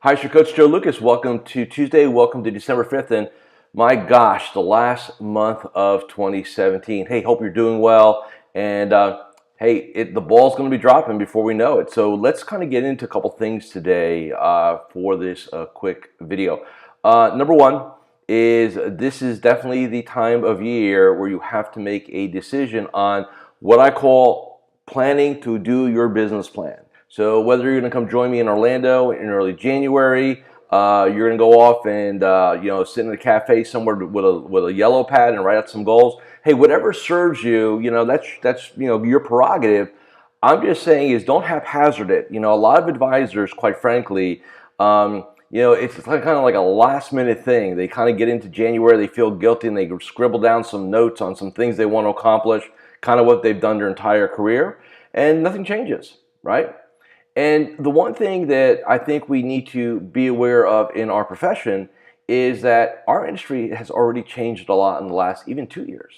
Hi, it's your coach Joe Lucas. Welcome to Tuesday. Welcome to December 5th. And my gosh, the last month of 2017. Hey, hope you're doing well. And hey, the ball's going to be dropping before we know it. So let's kind of get into a couple things today for this quick video. Number one is this is definitely the time of year where you have to make a decision on what I call planning to do your business plan. So whether you're going to come join me in Orlando in early January, you're going to go off and sit in a cafe somewhere with a yellow pad and write out some goals. Hey, whatever serves you, that's your prerogative. I'm just saying is don't haphazard it. A lot of advisors, quite frankly, it's kind of like a last minute thing. They kind of get into January, they feel guilty, and they scribble down some notes on some things they want to accomplish, kind of what they've done their entire career, and nothing changes, right? And the one thing that I think we need to be aware of in our profession is that our industry has already changed a lot in the last even 2 years.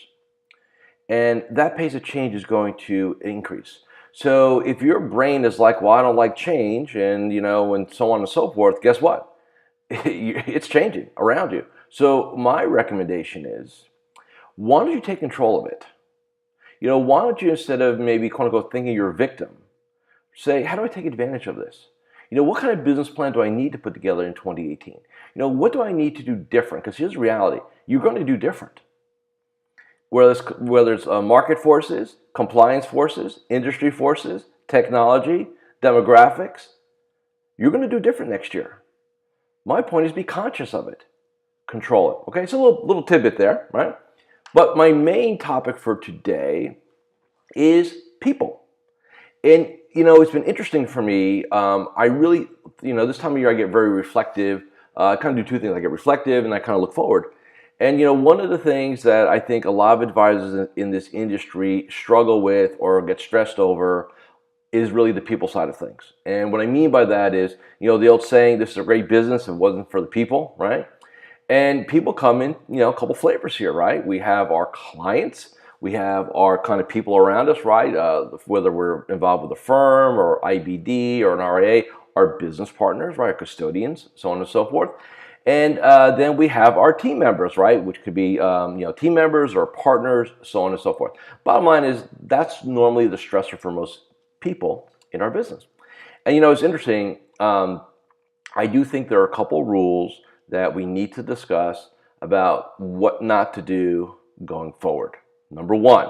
And that pace of change is going to increase. So if your brain is like, well, I don't like change, and so on and so forth, guess what? It's changing around you. So my recommendation is, why don't you take control of it? Why don't you, instead of maybe quote unquote thinking you're a victim, say, how do I take advantage of this? What kind of business plan do I need to put together in 2018? What do I need to do different? Because here's the reality. You're going to do different. Whether it's market forces, compliance forces, industry forces, technology, demographics, you're going to do different next year. My point is be conscious of it. Control it. Okay, so a little tidbit there, right? But my main topic for today is people. And it's been interesting for me. I really, this time of year I get very reflective. I kind of do two things. I get reflective and I kind of look forward. And one of the things that I think a lot of advisors in this industry struggle with or get stressed over is really the people side of things. And what I mean by that is, the old saying, this is a great business if it wasn't for the people, right? And people come in, a couple flavors here, right? We have our clients. We have our kind of people around us, right? Whether we're involved with a firm or IBD or an RIA, our business partners, right? Our custodians, so on and so forth. And then we have our team members, right? Which could be, team members or partners, so on and so forth. Bottom line is that's normally the stressor for most people in our business. And, it's interesting. I do think there are a couple rules that we need to discuss about what not to do going forward. Number one,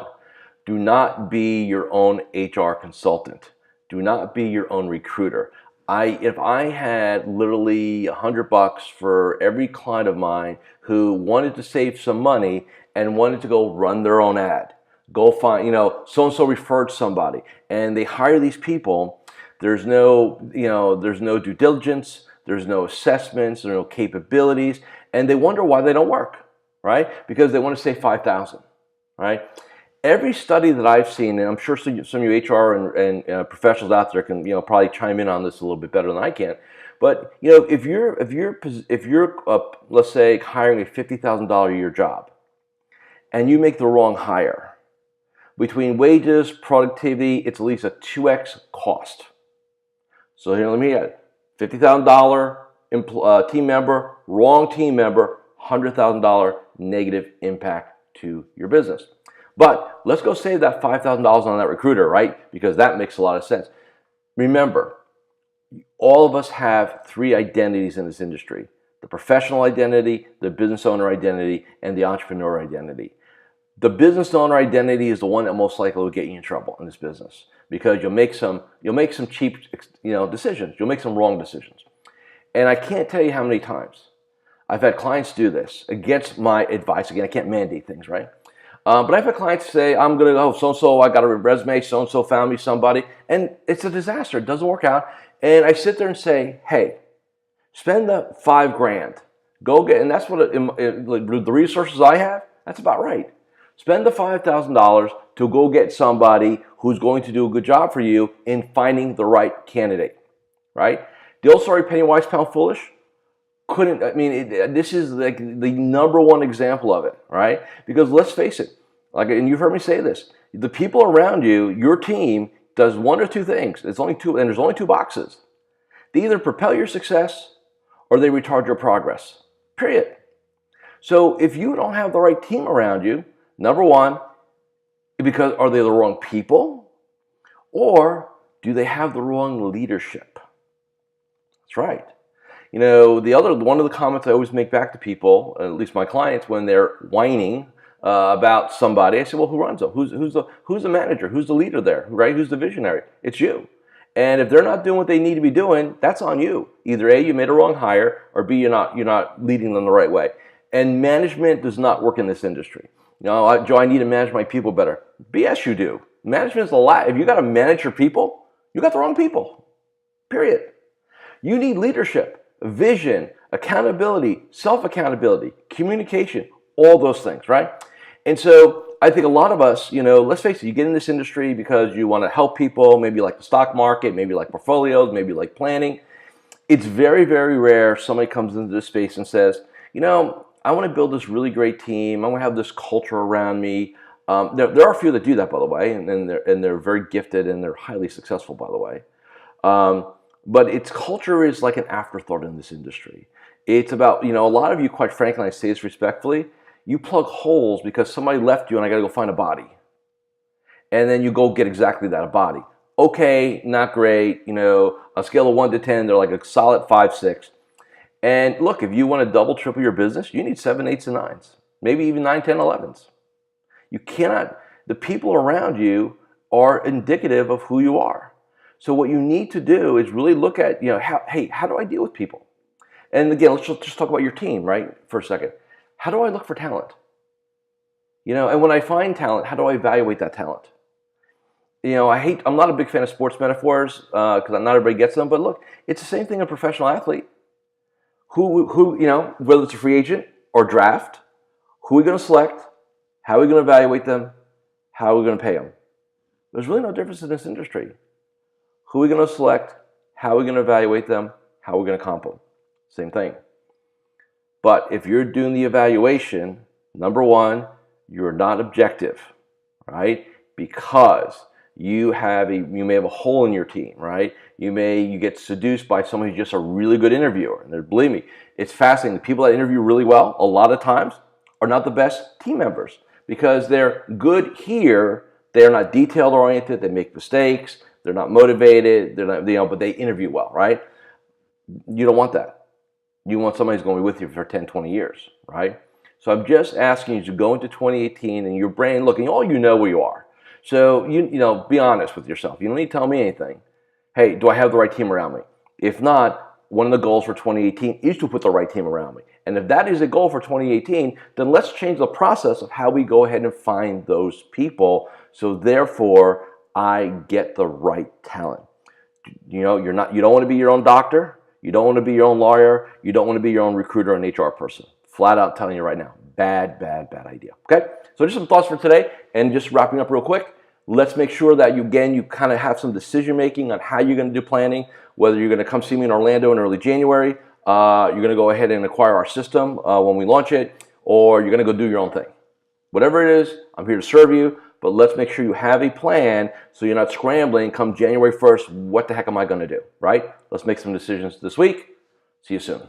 do not be your own HR consultant. Do not be your own recruiter. If I had literally $100 for every client of mine who wanted to save some money and wanted to go run their own ad, go find, so-and-so referred somebody, and they hire these people, there's no due diligence, there's no assessments, there's no capabilities, and they wonder why they don't work, right? Because they want to save $5,000. Right? Every study that I've seen, and I'm sure some of you HR and professionals out there can probably chime in on this a little bit better than I can. But if you're let's say hiring a $50,000 a year job, and you make the wrong hire, between wages, productivity, it's at least a 2x cost. So here, let me add $50,000 team member, wrong team member, $100,000 negative impact to your business. But let's go save that $5,000 on that recruiter, right? Because that makes a lot of sense. Remember, all of us have three identities in this industry: the professional identity, the business owner identity, and the entrepreneur identity. The business owner identity is the one that most likely will get you in trouble in this business, because you'll make some cheap decisions. You'll make some wrong decisions. And I can't tell you how many times I've had clients do this against my advice. Again, I can't mandate things, right? But I've had clients say, I'm going to go, so-and-so, I got a resume, so-and-so found me somebody, and it's a disaster. It doesn't work out. And I sit there and say, hey, spend the $5,000. Go get, and that's what the resources I have, that's about right. Spend the $5,000 to go get somebody who's going to do a good job for you in finding the right candidate, right? The old story, penny wise, pound foolish. This is like the number one example of it, right? Because let's face it, and you've heard me say this, the people around you, your team, does one or two things. There's only two boxes. They either propel your success or they retard your progress. Period. So if you don't have the right team around you, number one, because are they the wrong people, or do they have the wrong leadership? That's right. You know, one of the comments I always make back to people, at least my clients, when they're whining about somebody, I say, well, who runs them? Who's the manager? Who's the leader there? Right? Who's the visionary? It's you. And if they're not doing what they need to be doing, that's on you. Either A, you made a wrong hire, or B, you're not leading them the right way. And management does not work in this industry. You know, Joe, I need to manage my people better. BS, you do. Management is a lot. If you got to manage your people, you got the wrong people. Period. You need leadership, vision, accountability, self-accountability, communication, all those things, right? And so I think a lot of us, you know, let's face it, you get in this industry because you want to help people, maybe like the stock market, maybe like portfolios, maybe like planning. It's very, very rare somebody comes into this space and says, you know, I want to build this really great team. I want to have this culture around me. There are a few that do that, by the way, and they're very gifted and they're highly successful, by the way. But its culture is like an afterthought in this industry. It's about, you know, a lot of you, quite frankly, and I say this respectfully, you plug holes because somebody left you and I got to go find a body. And then you go get exactly that, a body. Okay, not great. You know, on a scale of 1 to 10, they're like a solid 5, 6. And look, if you want to double, triple your business, you need 7, 8s, and 9s. Maybe even 9, 10, 11s. You cannot, the people around you are indicative of who you are. So what you need to do is really look at, you know, how do I deal with people? And again, let's just talk about your team, right, for a second. How do I look for talent? You know, and when I find talent, how do I evaluate that talent? You know, I'm not a big fan of sports metaphors because not everybody gets them, but look, it's the same thing in a professional athlete. Who, you know, whether it's a free agent or draft, who are we going to select? How are we going to evaluate them? How are we going to pay them? There's really no difference in this industry. Who are we going to select? How are we going to evaluate them? How are we going to comp them? Same thing. But if you're doing the evaluation, number one, you're not objective, right? Because you may have a hole in your team, right? You get seduced by somebody who's just a really good interviewer. And believe me, it's fascinating. The people that interview really well, a lot of times, are not the best team members because they're good here. They're not detail oriented. They make mistakes. They're not motivated. They're not, you know, but they interview well, right? You don't want that. You want somebody who's going to be with you for 10, 20 years, right? So I'm just asking you to go into 2018 and your brain looking, all you know where you are. So, you know, be honest with yourself. You don't need to tell me anything. Hey, do I have the right team around me? If not, one of the goals for 2018 is to put the right team around me. And if that is a goal for 2018, then let's change the process of how we go ahead and find those people. So therefore, I get the right talent. You know, you don't want to be your own doctor. You don't want to be your own lawyer. You don't want to be your own recruiter or an HR person. Flat out telling you right now, bad idea. Okay? So just some thoughts for today, and just wrapping up real quick. Let's make sure that you kind of have some decision making on how you're going to do planning, whether you're going to come see me in Orlando in early January, you're going to go ahead and acquire our system when we launch it, or you're going to go do your own thing. Whatever it is, I'm here to serve you, but let's make sure you have a plan so you're not scrambling come January 1st, what the heck am I going to do, right? Let's make some decisions this week. See you soon.